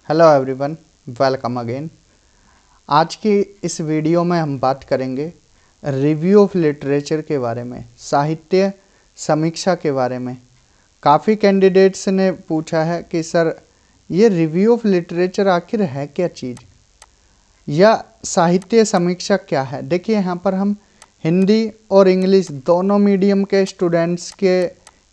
Hello everyone, welcome again. आज की इस वीडियो में हम बात करेंगे रिव्यू ऑफ लिटरेचर के बारे में, साहित्य समीक्षा के बारे में। काफ़ी कैंडिडेट्स ने पूछा है कि सर ये रिव्यू ऑफ लिटरेचर आखिर है क्या चीज़, या साहित्य समीक्षा क्या है। देखिए, यहाँ पर हम हिंदी और इंग्लिश दोनों मीडियम के स्टूडेंट्स के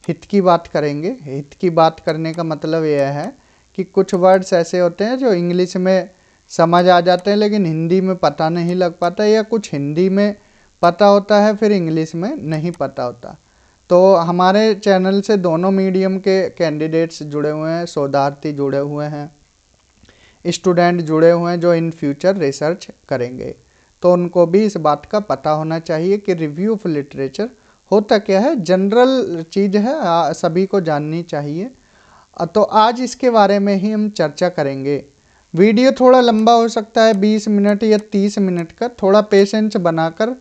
हित की बात करेंगे। हित की बात करने का मतलब यह है कि कुछ वर्ड्स ऐसे होते हैं जो इंग्लिश में समझ आ जाते हैं लेकिन हिंदी में पता नहीं लग पाता, या कुछ हिंदी में पता होता है फिर इंग्लिश में नहीं पता होता। तो हमारे चैनल से दोनों मीडियम के कैंडिडेट्स जुड़े हुए हैं, शोधार्थी जुड़े हुए हैं, स्टूडेंट जुड़े हुए हैं जो इन फ्यूचर रिसर्च करेंगे। तो उनको भी इस बात का पता होना चाहिए कि रिव्यू ऑफ लिटरेचर होता क्या है। जनरल चीज़ है, सभी को जाननी चाहिए। तो आज इसके बारे में ही हम चर्चा करेंगे। वीडियो थोड़ा लंबा हो सकता है, 20 मिनट या 30 मिनट का। थोड़ा पेशेंस बनाकर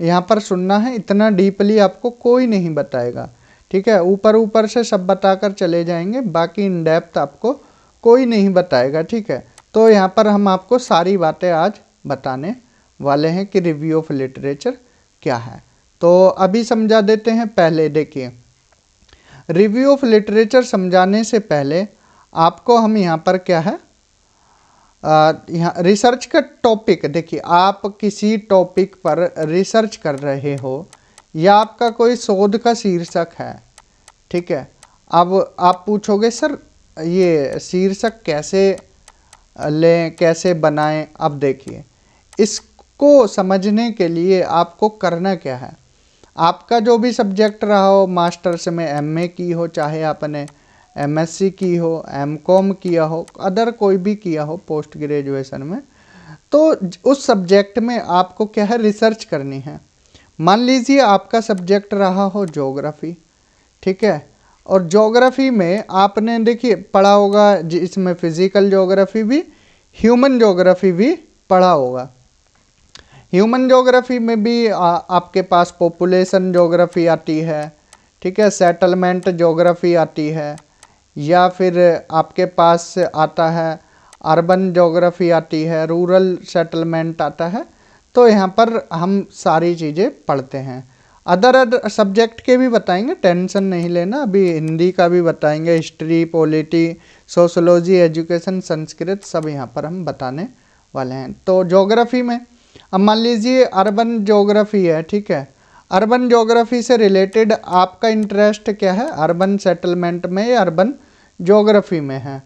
यहाँ पर सुनना है, इतना डीपली आपको कोई नहीं बताएगा, ठीक है। ऊपर ऊपर से सब बताकर चले जाएंगे, बाकी इन डेप्थ आपको कोई नहीं बताएगा, ठीक है। तो यहाँ पर हम आपको सारी बातें आज बताने वाले हैं कि रिव्यू ऑफ लिटरेचर क्या है। तो अभी समझा देते हैं। पहले देखिए, रिव्यू ऑफ लिटरेचर समझाने से पहले आपको हम यहाँ पर क्या है, यहाँ रिसर्च का टॉपिक देखिए। आप किसी टॉपिक पर रिसर्च कर रहे हो या आपका कोई शोध का शीर्षक है, ठीक है। अब आप पूछोगे सर ये शीर्षक कैसे लें, कैसे बनाएं। अब देखिए, इसको समझने के लिए आपको करना क्या है। आपका जो भी सब्जेक्ट रहा हो, मास्टर्स में एमए की हो, चाहे आपने एमएससी की हो, एमकॉम किया हो, अदर कोई भी किया हो पोस्ट ग्रेजुएशन में, तो उस सब्जेक्ट में आपको क्या है, रिसर्च करनी है। मान लीजिए आपका सब्जेक्ट रहा हो ज्योग्राफी, ठीक है। और ज्योग्राफी में आपने देखिए पढ़ा होगा, इसमें फिजिकल ज्योग्राफी भी, ह्यूमन ज्योग्राफी भी पढ़ा होगा। ह्यूमन ज्योग्राफी में भी आपके पास पॉपुलेशन ज्योग्राफी आती है, ठीक है, सेटलमेंट ज्योग्राफी आती है, या फिर आपके पास आता है अर्बन ज्योग्राफी आती है, रूरल सेटलमेंट आता है। तो यहाँ पर हम सारी चीज़ें पढ़ते हैं। अदर सब्जेक्ट के भी बताएंगे, टेंशन नहीं लेना। अभी हिंदी का भी बताएंगे, history, polity, sociology, education, Sanskrit, सब यहाँ पर हम बताने वाले हैं। तो ज्योग्राफी में अब मान लीजिए अर्बन ज्योग्राफी है, ठीक है। अर्बन ज्योग्राफी से रिलेटेड आपका इंटरेस्ट क्या है, अर्बन सेटलमेंट में या अर्बन ज्योग्राफी में है,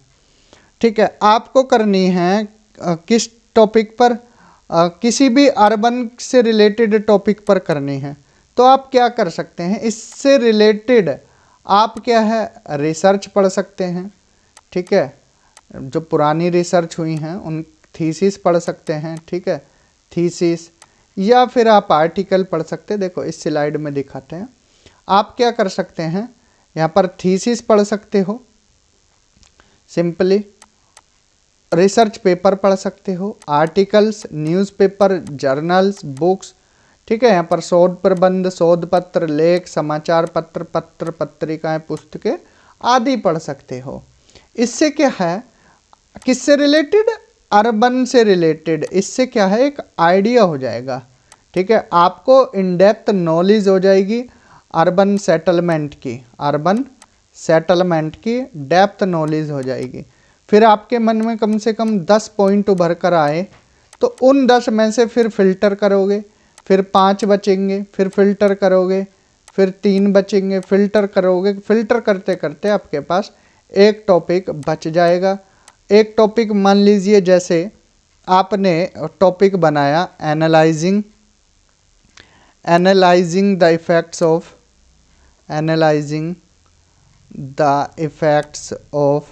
ठीक है। आपको करनी है किस टॉपिक पर, किसी भी अर्बन से रिलेटेड टॉपिक पर करनी है। तो आप क्या कर सकते हैं, इससे रिलेटेड आप क्या है, रिसर्च पढ़ सकते हैं, ठीक है। जो पुरानी रिसर्च हुई हैं उन थीसिस पढ़ सकते हैं, ठीक है, थीसिस, या फिर आप आर्टिकल पढ़ सकते हैं। देखो इस स्लाइड में दिखाते हैं। आप क्या कर सकते हैं, यहाँ पर थीसिस पढ़ सकते हो, सिंपली रिसर्च पेपर पढ़ सकते हो, आर्टिकल्स, न्यूज़पेपर, जर्नल्स, बुक्स, ठीक है। यहाँ पर शोध प्रबंध, शोध पत्र, लेख, समाचार पत्र, पत्र पत्रिकाएं, पुस्तकें आदि पढ़ सकते हो। इससे क्या है, किससे रिलेटेड, अर्बन से रिलेटेड। इससे क्या है, एक आइडिया हो जाएगा, ठीक है। आपको इन डेप्थ नॉलेज हो जाएगी अर्बन सेटलमेंट की, अर्बन सेटलमेंट की डेप्थ नॉलेज हो जाएगी। फिर आपके मन में कम से कम 10 पॉइंट उभर कर आए तो उन 10 में से फिर फिल्टर करोगे, फिर 5 बचेंगे, फिर फिल्टर करोगे, फिर 3 बचेंगे, फिल्टर करोगे। फिल्टर करते करते आपके पास एक टॉपिक बच जाएगा। एक टॉपिक मान लीजिए, जैसे आपने टॉपिक बनाया analysing the effects of, analysing the effects of.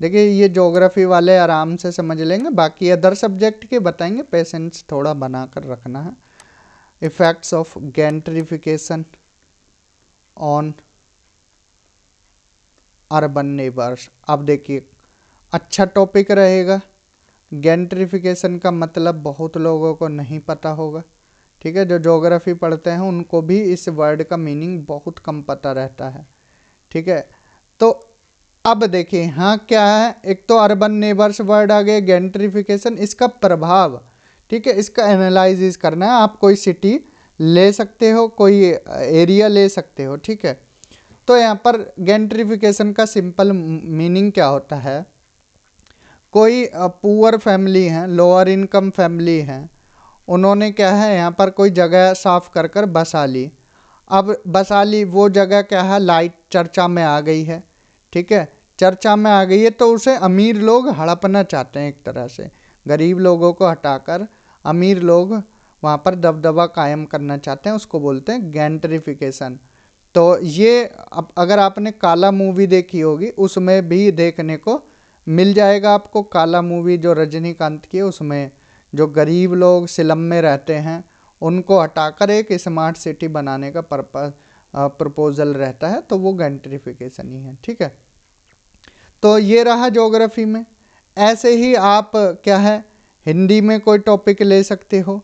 देखिए ये ज्योग्राफी वाले आराम से समझ लेंगे, बाकी अदर सब्जेक्ट के बताएंगे, पेशेंस थोड़ा बनाकर रखना है। Effects of gentrification on urban neighbours. अब देखिए अच्छा टॉपिक रहेगा। गेंट्रिफिकेशन का मतलब बहुत लोगों को नहीं पता होगा, ठीक है। जो ज्योग्राफी पढ़ते हैं उनको भी इस वर्ड का मीनिंग बहुत कम पता रहता है, ठीक है। तो अब देखिए हाँ क्या है, एक तो अर्बन नेबर्स वर्ड आ गए, गेंट्रिफिकेशन, इसका प्रभाव, ठीक है, इसका एनालिसिस करना है। आप कोई सिटी ले सकते हो, कोई एरिया ले सकते हो, ठीक है। तो यहाँ पर गेंट्रिफिकेशन का सिंपल मीनिंग क्या होता है, कोई पुअर फैमिली है, लोअर इनकम फैमिली है, उन्होंने क्या है यहाँ पर कोई जगह साफ कर कर बसा ली। अब बसा ली, वो जगह क्या है, लाइट चर्चा में आ गई है, ठीक है, चर्चा में आ गई है, तो उसे अमीर लोग हड़पना चाहते हैं। एक तरह से गरीब लोगों को हटाकर अमीर लोग वहाँ पर दबदबा कायम करना चाहते हैं, उसको बोलते हैं गेंट्रिफिकेशन। तो ये अब अगर आपने काला मूवी देखी होगी, उसमें भी देखने को मिल जाएगा आपको। काला मूवी जो रजनीकांत की है, उसमें जो गरीब लोग सिलम में रहते हैं उनको हटाकर एक स्मार्ट सिटी बनाने का प्रपोजल रहता है, तो वो गेंट्रिफिकेशन ही है, ठीक है। तो ये रहा ज्योग्राफी में। ऐसे ही आप क्या है, हिंदी में कोई टॉपिक ले सकते हो,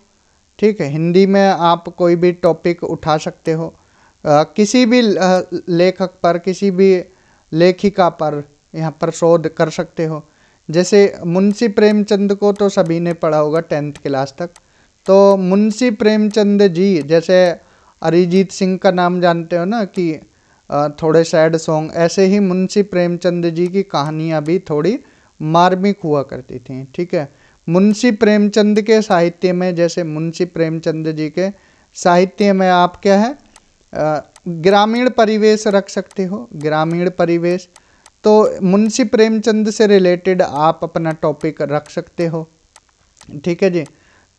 ठीक है, हिंदी में आप कोई भी टॉपिक उठा सकते हो, किसी भी लेखक पर, किसी भी लेखिका पर यहाँ पर शोध कर सकते हो। जैसे मुंशी प्रेमचंद को तो सभी ने पढ़ा होगा 10th क्लास तक। तो मुंशी प्रेमचंद जी, जैसे अरिजीत सिंह का नाम जानते हो ना कि थोड़े सैड सॉन्ग, ऐसे ही मुंशी प्रेमचंद जी की कहानियाँ भी थोड़ी मार्मिक हुआ करती थी, ठीक है। मुंशी प्रेमचंद के साहित्य में, जैसे मुंशी प्रेमचंद जी के साहित्य में आप क्या है, ग्रामीण परिवेश रख सकते हो, ग्रामीण परिवेश। तो मुंशी प्रेमचंद से रिलेटेड आप अपना टॉपिक रख सकते हो, ठीक है जी।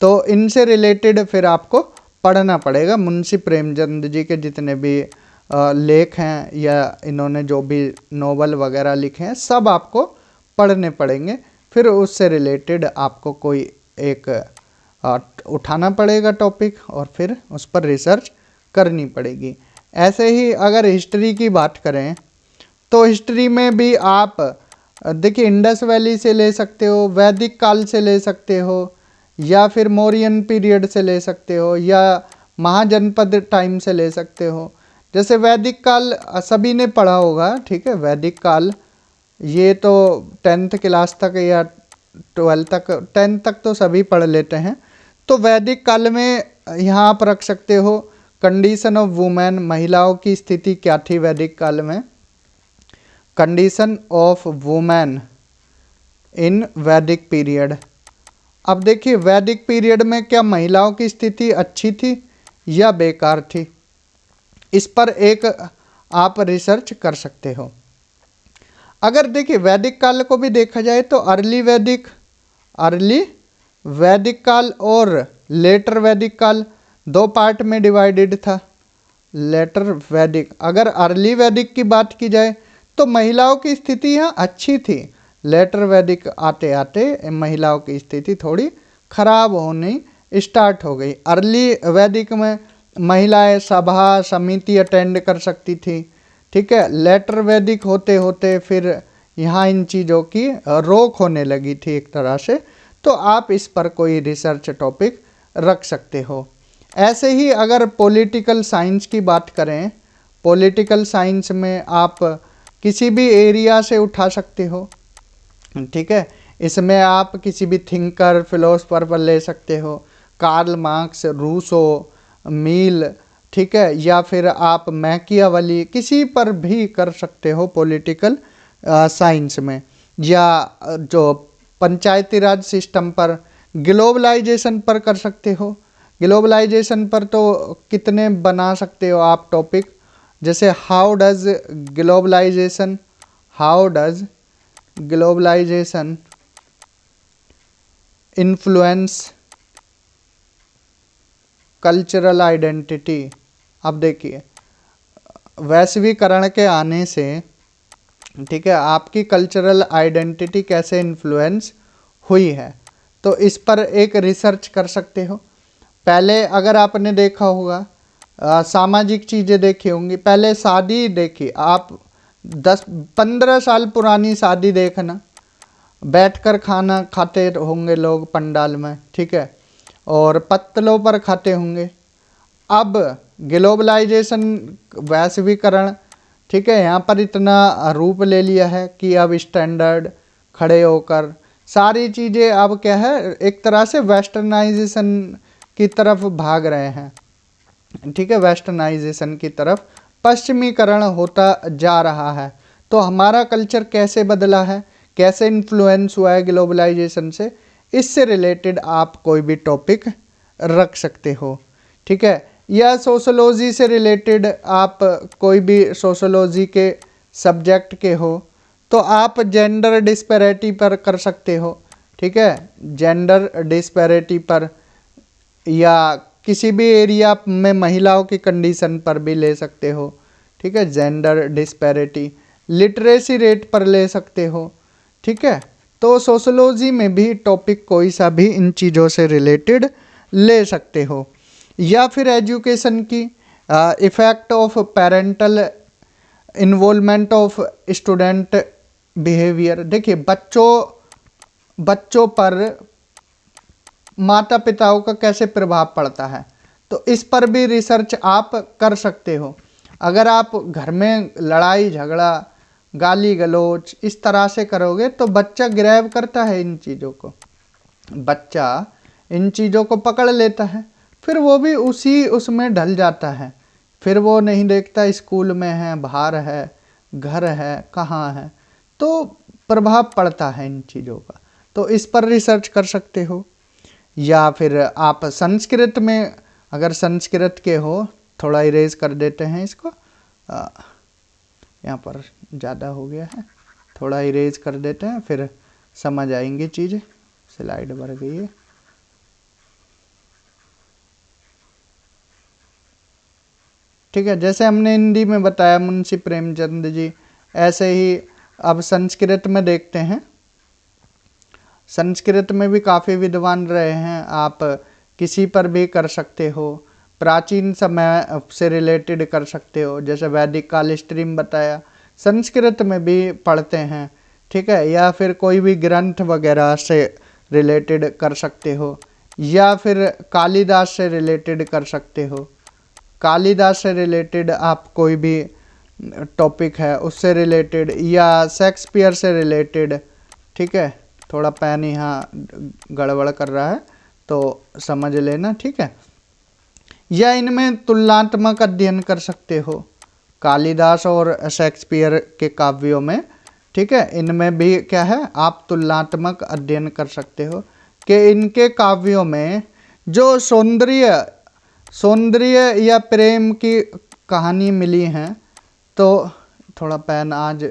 तो इनसे रिलेटेड फिर आपको पढ़ना पड़ेगा। मुंशी प्रेमचंद जी के जितने भी लेख हैं या इन्होंने जो भी नोवेल वगैरह लिखे हैं, सब आपको पढ़ने पड़ेंगे। फिर उससे रिलेटेड आपको कोई एक उठाना पड़ेगा टॉपिक और फिर उस पर रिसर्च करनी पड़ेगी। ऐसे ही अगर हिस्ट्री की बात करें तो हिस्ट्री में भी आप देखिए इंडस वैली से ले सकते हो, वैदिक काल से ले सकते हो, या फिर मौर्यन पीरियड से ले सकते हो, या महाजनपद टाइम से ले सकते हो। जैसे वैदिक काल सभी ने पढ़ा होगा, ठीक है, वैदिक काल ये तो 10th क्लास तक या 12th तक, 10th तक तो सभी पढ़ लेते हैं। तो वैदिक काल में यहाँ आप रख सकते हो कंडीशन ऑफ वुमेन, महिलाओं की स्थिति क्या थी वैदिक काल में, कंडीशन ऑफ वुमेन इन वैदिक पीरियड। अब देखिए वैदिक पीरियड में क्या महिलाओं की स्थिति अच्छी थी या बेकार थी, इस पर एक आप रिसर्च कर सकते हो। अगर देखिए वैदिक काल को भी देखा जाए तो अर्ली वैदिक काल और लेटर वैदिक काल दो पार्ट में डिवाइडेड था। लेटर वैदिक, अगर अर्ली वैदिक की बात की जाए तो महिलाओं की स्थिति यहाँ अच्छी थी। लेटर वैदिक आते आते महिलाओं की स्थिति थोड़ी खराब होनी स्टार्ट हो गई। अर्ली वैदिक में महिलाएं सभा समिति अटेंड कर सकती थी, ठीक है। लेटर वैदिक होते होते फिर यहाँ इन चीज़ों की रोक होने लगी थी एक तरह से। तो आप इस पर कोई रिसर्च टॉपिक रख सकते हो। ऐसे ही अगर पॉलिटिकल साइंस की बात करें, पॉलिटिकल साइंस में आप किसी भी एरिया से उठा सकते हो, ठीक है। इसमें आप किसी भी थिंकर फिलोसफर पर ले सकते हो, कार्ल मार्क्स, रूसो, मील, ठीक है, या फिर आप मैकियावेली, किसी पर भी कर सकते हो पॉलिटिकल साइंस में। या जो पंचायती राज सिस्टम पर, ग्लोबलाइजेशन पर कर सकते हो। ग्लोबलाइजेशन पर तो कितने बना सकते हो आप टॉपिक, जैसे how does globalisation influence cultural identity. अब देखिए वैश्वीकरण के आने से, ठीक है, आपकी कल्चरल आइडेंटिटी कैसे इन्फ्लुएंस हुई है, तो इस पर एक रिसर्च कर सकते हो। पहले अगर आपने देखा होगा सामाजिक चीज़ें देखी होंगी, पहले शादी देखी आप, 10-15 साल पुरानी शादी देखना, बैठकर खाना खाते होंगे लोग पंडाल में, ठीक है, और पत्तलों पर खाते होंगे। अब ग्लोबलाइजेशन, वैश्वीकरण, ठीक है, यहाँ पर इतना रूप ले लिया है कि अब स्टैंडर्ड, खड़े होकर, सारी चीज़ें अब क्या है एक तरह से वेस्टर्नाइजेशन की तरफ भाग रहे हैं। ठीक है, वेस्टर्नाइजेशन की तरफ पश्चिमीकरण होता जा रहा है। तो हमारा कल्चर कैसे बदला है, कैसे इन्फ्लुएंस हुआ है ग्लोबलाइजेशन से, इससे रिलेटेड आप कोई भी टॉपिक रख सकते हो। ठीक है, या सोशोलॉजी से रिलेटेड आप कोई भी सोशोलॉजी के सब्जेक्ट के हो तो आप जेंडर डिस्पैरिटी पर कर सकते हो। ठीक है, जेंडर डिस्पैरिटी पर, या किसी भी एरिया में महिलाओं की कंडीशन पर भी ले सकते हो। ठीक है, जेंडर डिस्पैरिटी, लिटरेसी रेट पर ले सकते हो। ठीक है, तो सोशोलॉजी में भी टॉपिक कोई सा भी इन चीज़ों से रिलेटेड ले सकते हो। या फिर एजुकेशन की effect of parental involvement of student behaviour. देखिए, बच्चों पर माता पिताओं का कैसे प्रभाव पड़ता है, तो इस पर भी रिसर्च आप कर सकते हो। अगर आप घर में लड़ाई झगड़ा, गाली गलौज इस तरह से करोगे तो बच्चा ग्रैब करता है इन चीज़ों को, बच्चा इन चीज़ों को पकड़ लेता है, फिर वो भी उसमें ढल जाता है। फिर वो नहीं देखता स्कूल में है, बाहर है, घर है, कहाँ है, तो प्रभाव पड़ता है इन चीज़ों का। तो इस पर रिसर्च कर सकते हो। या फिर आप संस्कृत में, अगर संस्कृत के हो, थोड़ा इरेज कर देते हैं इसको, यहाँ पर ज़्यादा हो गया है, थोड़ा इरेज कर देते हैं, फिर समझ आएंगी चीज़ें। स्लाइड बढ़ गई है। ठीक है, जैसे हमने हिंदी में बताया मुंशी प्रेमचंद जी, ऐसे ही अब संस्कृत में देखते हैं। संस्कृत में भी काफ़ी विद्वान रहे हैं, आप किसी पर भी कर सकते हो, प्राचीन समय से रिलेटेड कर सकते हो, जैसे वैदिक काल स्ट्रीम बताया, संस्कृत में भी पढ़ते हैं। ठीक है, या फिर कोई भी ग्रंथ वगैरह से रिलेटेड कर सकते हो, या फिर कालिदास से रिलेटेड कर सकते हो। कालिदास से रिलेटेड आप कोई भी टॉपिक है उससे रिलेटेड, या शेक्सपियर से रिलेटेड। ठीक है, थोड़ा पेन यहाँ गड़बड़ कर रहा है तो समझ लेना। ठीक है, या इनमें तुलनात्मक अध्ययन कर सकते हो, कालिदास और शेक्सपियर के काव्यों में। ठीक है, इनमें भी क्या है, आप तुलनात्मक अध्ययन कर सकते हो कि इनके काव्यों में जो सौंदर्य या प्रेम की कहानी मिली हैं, तो थोड़ा पेन आज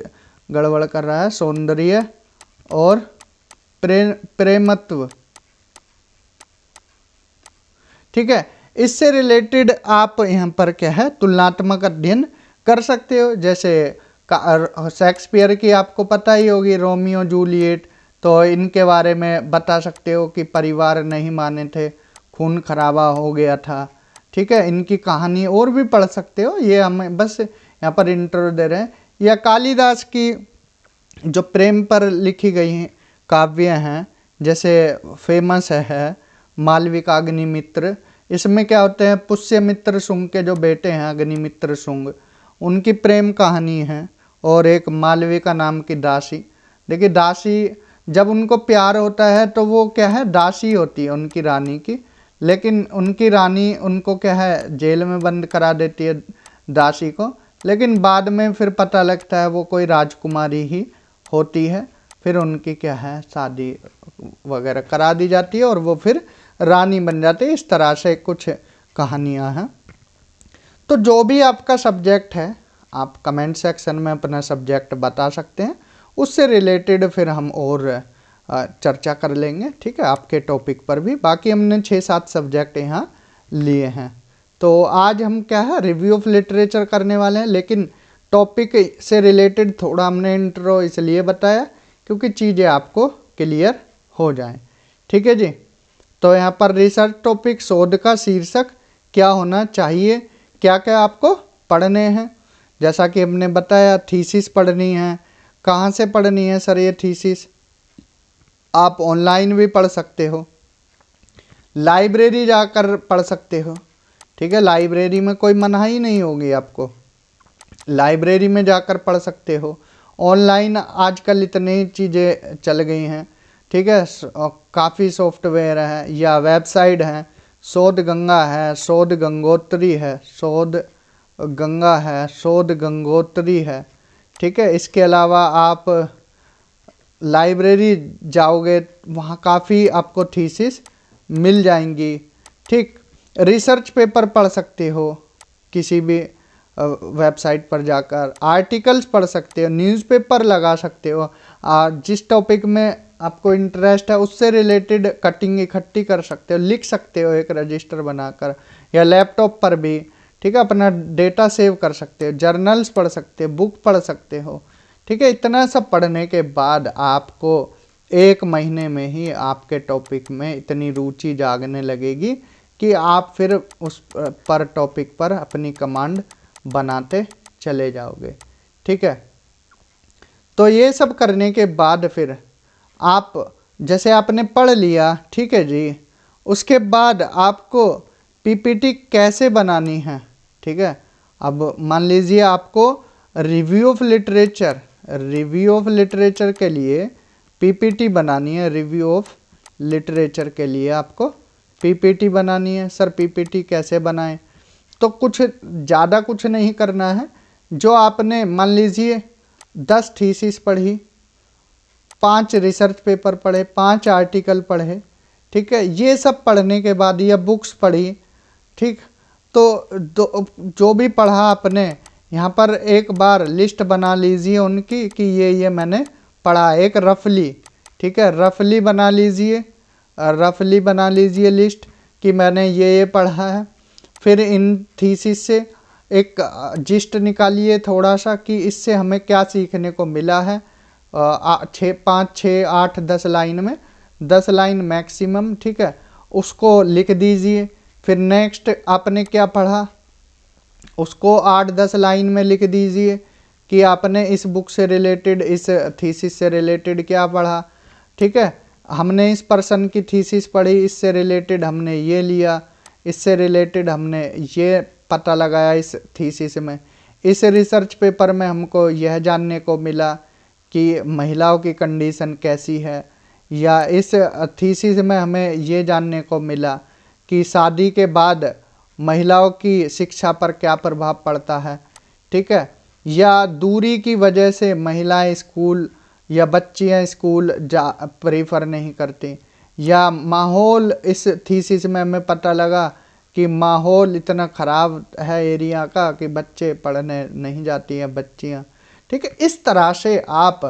गड़बड़ कर रहा है, सौंदर्य और प्रेमत्व। ठीक है, इससे रिलेटेड आप यहाँ पर क्या है तुलनात्मक अध्ययन कर सकते हो। जैसे शेक्सपियर की आपको पता ही होगी, रोमियो जूलियट, तो इनके बारे में बता सकते हो कि परिवार नहीं माने थे, खून खराबा हो गया था। ठीक है, इनकी कहानी और भी पढ़ सकते हो, ये हमें बस यहाँ पर इंट्रो दे रहे हैं। या कालिदास की जो प्रेम पर लिखी गई काव्य हैं, जैसे फेमस है मालविका अग्निमित्र, इसमें क्या होते हैं, पुष्यमित्र शुंग के जो बेटे हैं अग्निमित्र शुंग, उनकी प्रेम कहानी है, और एक मालविका नाम की दासी। देखिए, दासी जब उनको प्यार होता है तो वो क्या है दासी होती है उनकी रानी की, लेकिन उनकी रानी उनको क्या है जेल में बंद करा देती है दासी को, लेकिन बाद में फिर पता लगता है वो कोई राजकुमारी ही होती है, फिर उनकी क्या है शादी वगैरह करा दी जाती है और वो फिर रानी बन जाती है। इस तरह से कुछ कहानियाँ हैं। तो जो भी आपका सब्जेक्ट है, आप कमेंट सेक्शन में अपना सब्जेक्ट बता सकते हैं, उससे रिलेटेड फिर हम और चर्चा कर लेंगे। ठीक है, आपके टॉपिक पर भी। बाकी हमने 6-7 सब्जेक्ट यहाँ लिए हैं। तो आज हम क्या है रिव्यू ऑफ लिटरेचर करने वाले हैं, लेकिन टॉपिक से रिलेटेड थोड़ा हमने इंट्रो इसलिए बताया क्योंकि चीज़ें आपको क्लियर हो जाएं। ठीक है जी, तो यहाँ पर रिसर्च टॉपिक, शोध का शीर्षक क्या होना चाहिए, क्या क्या आपको पढ़ने हैं, जैसा कि हमने बताया थीसिस पढ़नी है। कहाँ से पढ़नी है सर ये थीसिस? आप ऑनलाइन भी पढ़ सकते हो, लाइब्रेरी जाकर पढ़ सकते हो। ठीक है, लाइब्रेरी में कोई मनाही नहीं होगी आपको, लाइब्रेरी में जाकर पढ़ सकते हो। ऑनलाइन आजकल इतनी चीज़ें चल गई हैं, ठीक है, काफ़ी सॉफ्टवेयर हैं या वेबसाइट हैं। शोध गंगा है, शोध गंगोत्री है, शोध गंगा है, शोध गंगोत्री है, ठीक है। इसके अलावा आप लाइब्रेरी जाओगे, वहाँ काफ़ी आपको थीसिस मिल जाएंगी, ठीक। रिसर्च पेपर पढ़ सकते हो किसी भी वेबसाइट पर जाकर, आर्टिकल्स पढ़ सकते हो, न्यूज़पेपर लगा सकते हो, जिस टॉपिक में आपको इंटरेस्ट है उससे रिलेटेड कटिंग इकट्ठी कर सकते हो, लिख सकते हो एक रजिस्टर बनाकर, या लैपटॉप पर भी, ठीक है, अपना डेटा सेव कर सकते हो, जर्नल्स पढ़ सकते हो, बुक पढ़ सकते हो, ठीक है। इतना सब पढ़ने के बाद आपको 1 महीने में ही आपके टॉपिक में इतनी रुचि जागने लगेगी कि आप फिर उस पर टॉपिक पर अपनी कमांड बनाते चले जाओगे, ठीक है। तो ये सब करने के बाद फिर आप, जैसे आपने पढ़ लिया, ठीक है जी, उसके बाद आपको पीपीटी कैसे बनानी है, ठीक है। अब मान लीजिए आपको रिव्यू ऑफ लिटरेचर के लिए पीपीटी बनानी है, रिव्यू ऑफ लिटरेचर के लिए आपको पीपीटी बनानी है। सर पीपीटी कैसे बनाएं? तो कुछ ज़्यादा कुछ नहीं करना है। जो आपने मान लीजिए 10 थीसिस पढ़ी, 5 रिसर्च पेपर पढ़े, 5 आर्टिकल पढ़े, ठीक है, ये सब पढ़ने के बाद या बुक्स पढ़ी, ठीक, तो जो भी पढ़ा आपने यहाँ पर एक बार लिस्ट बना लीजिए उनकी कि ये मैंने पढ़ा, एक रफली, ठीक है, रफली बना लीजिए लिस्ट कि मैंने ये पढ़ा है। फिर इन थीसिस से एक जिस्ट निकालिए थोड़ा सा कि इससे हमें क्या सीखने को मिला है, 5, 6, 8, 10 लाइन में, 10 लाइन मैक्सिमम, ठीक है, उसको लिख दीजिए। फिर नेक्स्ट आपने क्या पढ़ा उसको 8-10 लाइन में लिख दीजिए कि आपने इस बुक से रिलेटेड, इस थीसिस से रिलेटेड क्या पढ़ा, ठीक है। हमने इस पर्सन की थीसिस पढ़ी, इससे रिलेटेड हमने ये लिया, इससे रिलेटेड हमने ये पता लगाया इस थीसिस में, इस रिसर्च पेपर में हमको यह जानने को मिला कि महिलाओं की कंडीशन कैसी है, या इस थीसिस में हमें ये जानने को मिला कि शादी के बाद महिलाओं की शिक्षा पर क्या प्रभाव पड़ता है, ठीक है, या दूरी की वजह से महिलाएं स्कूल या बच्चियां स्कूल प्रेफर नहीं करती, या माहौल, इस थीसिस में हमें पता लगा कि माहौल इतना ख़राब है एरिया का कि बच्चे पढ़ने नहीं जाती हैं बच्चियां, ठीक है। इस तरह से आप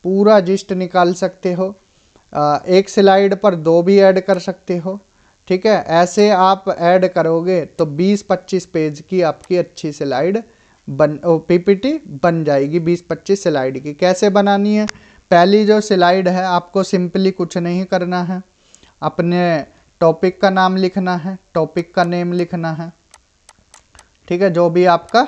पूरा जिस्ट निकाल सकते हो। एक स्लाइड पर 2 भी ऐड कर सकते हो, ठीक है। ऐसे आप ऐड करोगे तो 20-25 पेज की आपकी अच्छी स्लाइड पीपीटी बन जाएगी। 20-25 स्लाइड की कैसे बनानी है? पहली जो स्लाइड है आपको सिंपली कुछ नहीं करना है, अपने टॉपिक का नाम लिखना है, टॉपिक का नेम लिखना है, ठीक है, जो भी आपका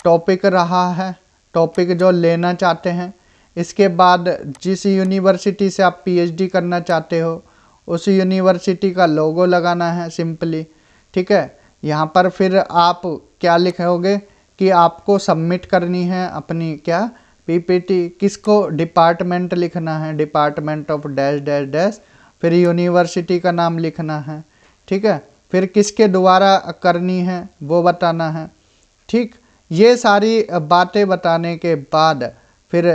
टॉपिक रहा है, टॉपिक जो लेना चाहते हैं। इसके बाद जिस यूनिवर्सिटी से आप पीएचडी करना चाहते हो उस यूनिवर्सिटी का लोगो लगाना है सिंपली, ठीक है। यहाँ पर फिर आप क्या लिखोगे कि आपको सबमिट करनी है अपनी क्या पीपीटी, किसको, डिपार्टमेंट लिखना है, department of dash dash dash, फिर यूनिवर्सिटी का नाम लिखना है, ठीक है, फिर किसके द्वारा करनी है वो बताना है, ठीक। ये सारी बातें बताने के बाद फिर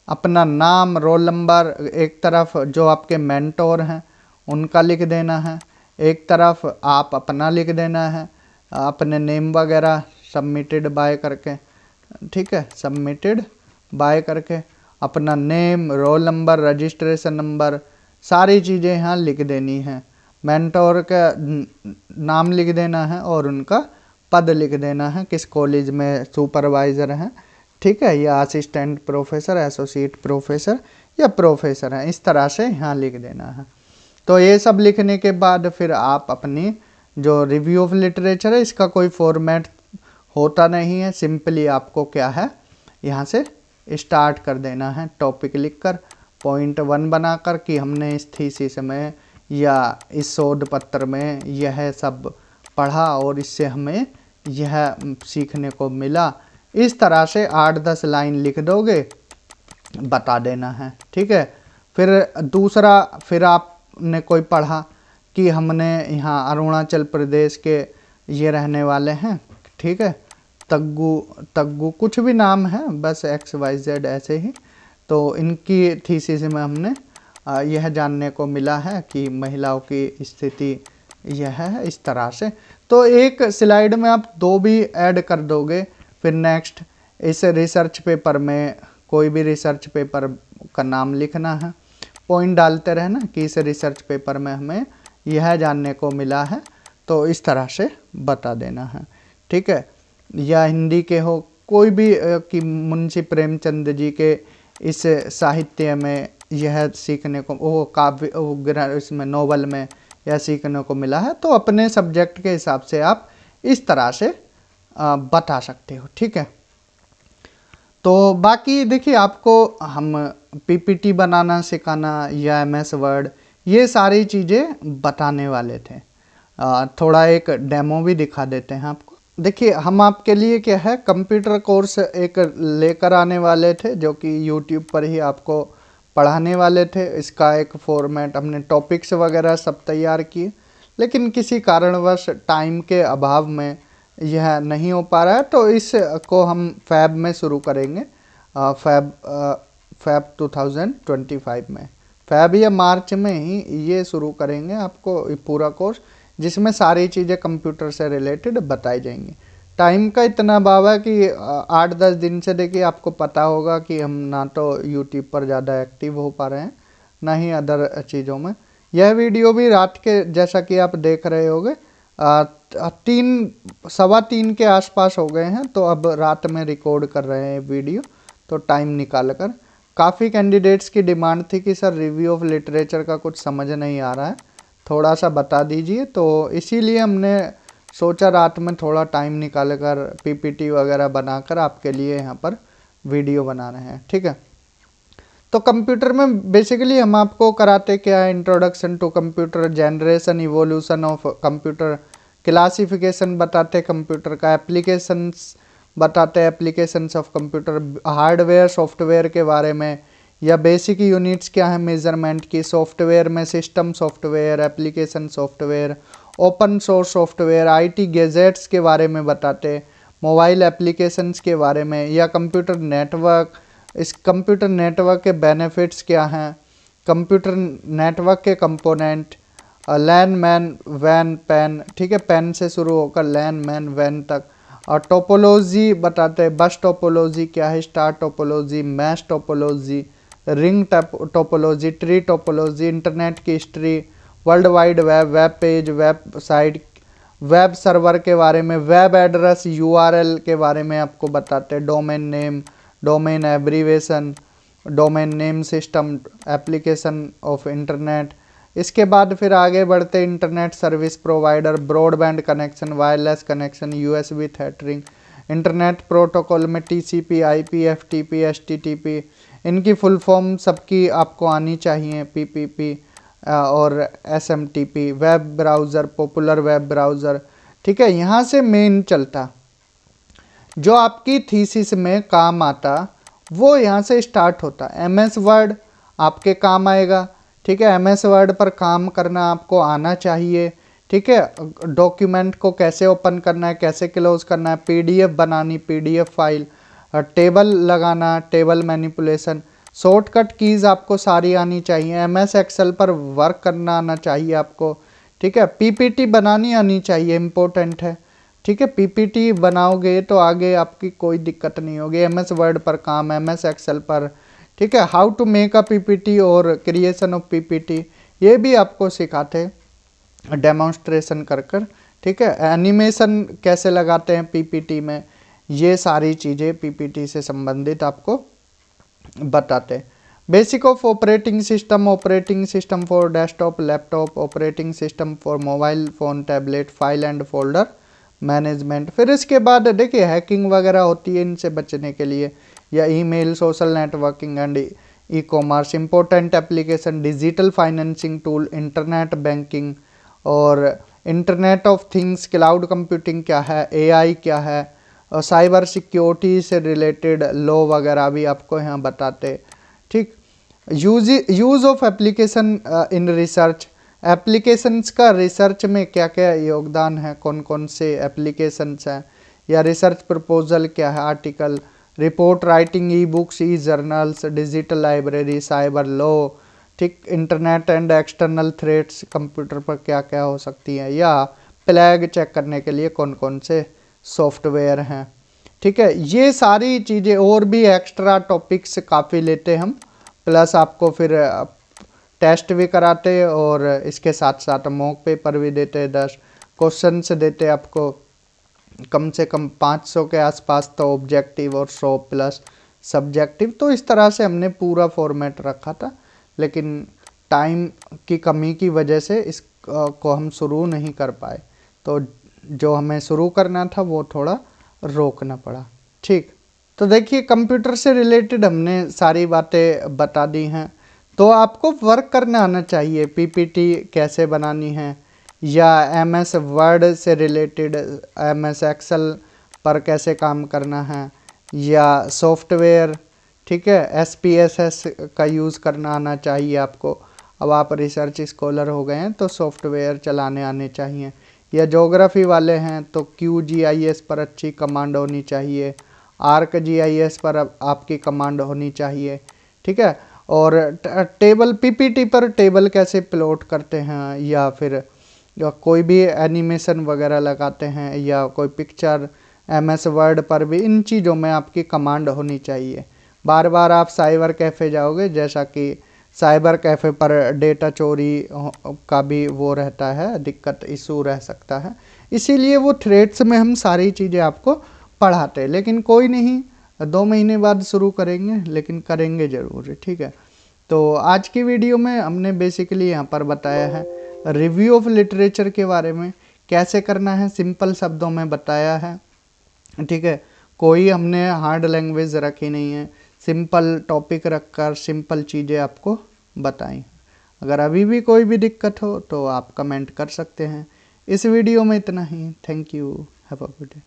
अपना नाम, रोल नंबर, एक तरफ जो आपके मेंटोर हैं उनका लिख देना है, एक तरफ आप अपना लिख देना है, अपने नेम वगैरह सबमिटेड बाय करके, ठीक है, सबमिटेड बाय करके अपना name, roll number, registration number, सारी चीज़ें यहाँ लिख देनी है। मेंटोर का नाम लिख देना है और उनका पद लिख देना है, किस कॉलेज में सुपरवाइज़र हैं, ठीक है, या असिस्टेंट प्रोफेसर, एसोसिएट प्रोफेसर या प्रोफेसर हैं, इस तरह से यहाँ लिख देना है। तो ये सब लिखने के बाद फिर आप अपनी जो रिव्यू ऑफ लिटरेचर है इसका कोई फॉर्मेट होता नहीं है, सिंपली आपको क्या है यहाँ से स्टार्ट कर देना है, टॉपिक लिखकर पॉइंट 1 बनाकर कि हमने इस थीसिस में या इस शोध पत्र में यह सब पढ़ा और इससे हमें यह सीखने को मिला इस तरह से 8-10 लाइन लिख दोगे, बता देना है, ठीक है। फिर दूसरा, फिर आपने कोई पढ़ा कि हमने यहाँ अरुणाचल प्रदेश के ये रहने वाले हैं, ठीक है, तग्गू कुछ भी नाम है, बस XYZ ऐसे ही। तो इनकी थीसिस में हमने यह जानने को मिला है कि महिलाओं की स्थिति यह है, इस तरह से। तो एक स्लाइड में आप 2 भी ऐड कर दोगे। फिर नेक्स्ट, इस रिसर्च पेपर में कोई भी रिसर्च पेपर का नाम लिखना है, पॉइंट डालते रहना कि इस रिसर्च पेपर में हमें यह जानने को मिला है, तो इस तरह से बता देना है, ठीक है। या हिंदी के हो कोई भी कि मुंशी प्रेमचंद जी के इस साहित्य में यह सीखने को, वो काव्य इसमें नोवेल में यह सीखने को मिला है, तो अपने सब्जेक्ट के हिसाब से आप इस तरह से बता सकते हो, ठीक है। तो बाकी देखिए, आपको हम PPT बनाना सिखाना या MS वर्ड, ये सारी चीज़ें बताने वाले थे। थोड़ा एक डेमो भी दिखा देते हैं आपको। देखिए, हम आपके लिए क्या है, कंप्यूटर कोर्स एक लेकर आने वाले थे, जो कि YouTube पर ही आपको पढ़ाने वाले थे। इसका एक फॉर्मेट, हमने टॉपिक्स वगैरह सब तैयार किए, लेकिन किसी कारणवश टाइम के अभाव में यह नहीं हो पा रहा है, तो इसको हम फैब में शुरू करेंगे। फैब 2025 में, फैब या मार्च में ही ये शुरू करेंगे आपको पूरा कोर्स, जिसमें सारी चीज़ें कंप्यूटर से रिलेटेड बताई जाएंगी। टाइम का इतना अभाव है कि 8-10 दिन से देखिए, आपको पता होगा कि हम ना तो यूट्यूब पर ज़्यादा एक्टिव हो पा रहे हैं, ना ही अदर चीज़ों में। यह वीडियो भी रात के, जैसा कि आप देख रहे होंगे, 3-3:15 के आसपास हो गए हैं, तो अब रात में रिकॉर्ड कर रहे हैं वीडियो, तो टाइम निकाल कर। काफ़ी कैंडिडेट्स की डिमांड थी कि सर रिव्यू ऑफ लिटरेचर का कुछ समझ नहीं आ रहा है, थोड़ा सा बता दीजिए, तो इसीलिए हमने सोचा रात में थोड़ा टाइम निकाल कर PPT वगैरह बनाकर आपके लिए यहाँ पर वीडियो बना रहे हैं, ठीक है। तो कंप्यूटर में बेसिकली हम आपको कराते क्या है, introduction to computer, generation evolution of computer, classification बताते कंप्यूटर का, एप्लीकेशंस बताते applications of computer, hardware software के बारे में, या बेसिक यूनिट्स क्या है मेजरमेंट की, सॉफ्टवेयर में system software, application software, open source software, IT gadgets के बारे में बताते, मोबाइल एप्लीकेशंस के बारे में, या कंप्यूटर नेटवर्क, इस कंप्यूटर नेटवर्क के बेनिफिट्स क्या हैं, कंप्यूटर नेटवर्क के कंपोनेंट, लैन मैन वैन पेन, ठीक है, पेन से शुरू होकर लैन मैन वैन तक, और टोपोलॉजी बताते हैं, बस टोपोलॉजी क्या है, star topology, mesh topology, ring topology, tree topology, internet की history, world wide web, web page, website, web server के बारे में, वेब एड्रेस URL के बारे में आपको बताते हैं, domain name, domain abbreviation, domain name system, application of internet. इसके बाद फिर आगे बढ़ते internet service provider, broadband connection, wireless connection, USB tethering, internet protocol में TCP, IP, FTP, HTTP, इनकी फुल फॉर्म सबकी आपको आनी चाहिए, PPP और SMTP, web browser, popular web browser, ठीक है। यहाँ से मेन चलता, जो आपकी थीसिस में काम आता, वो यहाँ से स्टार्ट होता। MS वर्ड आपके काम आएगा, ठीक है, MS वर्ड पर काम करना आपको आना चाहिए, ठीक है। डॉक्यूमेंट को कैसे ओपन करना है, कैसे क्लोज करना है, PDF बनानी, PDF फाइल, टेबल लगाना, टेबल मैनिपुलेशन, शॉर्टकट कीज़ आपको सारी आनी चाहिए, MS एक्सेल पर वर्क करना आना चाहिए आपको, ठीक है। PPT बनानी आनी चाहिए, इम्पोर्टेंट है, ठीक है। PPT बनाओगे तो आगे आपकी कोई दिक्कत नहीं होगी। MS वर्ड पर काम, MS एक्सेल पर, ठीक है। How to make a PPT और क्रिएशन ऑफ PPT, ये भी आपको सिखाते डेमोन्स्ट्रेशन कर कर, ठीक है। एनिमेशन कैसे लगाते हैं PPT में, ये सारी चीज़ें PPT से संबंधित आपको बताते। Basic of operating system for desktop laptop, operating system for mobile phone tablet, file and folder management. फिर इसके बाद देखिए हैकिंग वगैरह होती है, इनसे बचने के लिए, या email, social networking and ecommerce, important application, digital financing tool, internet banking, और internet of things, cloud computing क्या है, AI क्या है, और साइबर सिक्योरिटी से रिलेटेड लॉ वगैरह भी आपको यहाँ बताते। ठीक, use of application in research, applications का रिसर्च में क्या क्या योगदान है, कौन कौन से एप्लीकेशंस हैं, या रिसर्च प्रपोजल क्या है, article, report writing, e books, e journals, digital library, cyber law. ठीक, internet and external threats, computer पर क्या क्या हो सकती हैं, या प्लैग चेक करने के लिए कौन कौन से सॉफ्टवेयर हैं। ठीक है, ये सारी चीज़ें और भी एक्स्ट्रा टॉपिक्स काफ़ी लेते हम, प्लस आपको फिर टेस्ट भी कराते और इसके साथ साथ मॉक पेपर भी देते, 10 क्वेश्चन देते आपको, कम से कम 500 के आसपास तो ऑब्जेक्टिव और 100 प्लस सब्जेक्टिव। तो इस तरह से हमने पूरा फॉर्मेट रखा था, लेकिन टाइम की कमी की वजह से इस को हम शुरू नहीं कर पाए, तो जो हमें शुरू करना था वो थोड़ा रोकना पड़ा। ठीक, तो देखिए कंप्यूटर से रिलेटेड हमने सारी बातें बता दी हैं। तो आपको वर्क करना आना चाहिए, पीपीटी कैसे बनानी है, या एमएस वर्ड से रिलेटेड एमएस एक्सेल पर कैसे काम करना है, या सॉफ्टवेयर, ठीक है, एसपीएसएस का यूज़ करना आना चाहिए आपको। अब आप रिसर्च स्कॉलर हो गए हैं तो सॉफ्टवेयर चलाने आने चाहिए, या ज्योग्राफी वाले हैं तो QGIS पर अच्छी कमांड होनी चाहिए, ArcGIS पर आपकी कमांड होनी चाहिए। ठीक है, और टेबल, पीपीटी पर टेबल कैसे प्लॉट करते हैं, या फिर कोई भी एनिमेशन वगैरह लगाते हैं, या कोई पिक्चर एमएस वर्ड पर भी, इन चीज़ों में आपकी कमांड होनी चाहिए। बार बार आप साइबर कैफ़े जाओगे, जैसा कि साइबर कैफ़े पर डेटा चोरी का भी वो रहता है, दिक्कत, इशू रह सकता है, इसीलिए वो थ्रेड्स में हम सारी चीज़ें आपको पढ़ाते हैं। लेकिन कोई नहीं, 2 महीने बाद शुरू करेंगे, लेकिन करेंगे ज़रूर। ठीक है, तो आज की वीडियो में हमने बेसिकली यहाँ पर बताया है रिव्यू ऑफ लिटरेचर के बारे में, कैसे करना है सिंपल शब्दों में बताया है। ठीक है, कोई हमने हार्ड लैंग्वेज रखी नहीं है, सिंपल टॉपिक रखकर सिंपल चीज़ें आपको बताई। अगर अभी भी कोई भी दिक्कत हो तो आप कमेंट कर सकते हैं। इस वीडियो में इतना ही। Thank you, have a good day.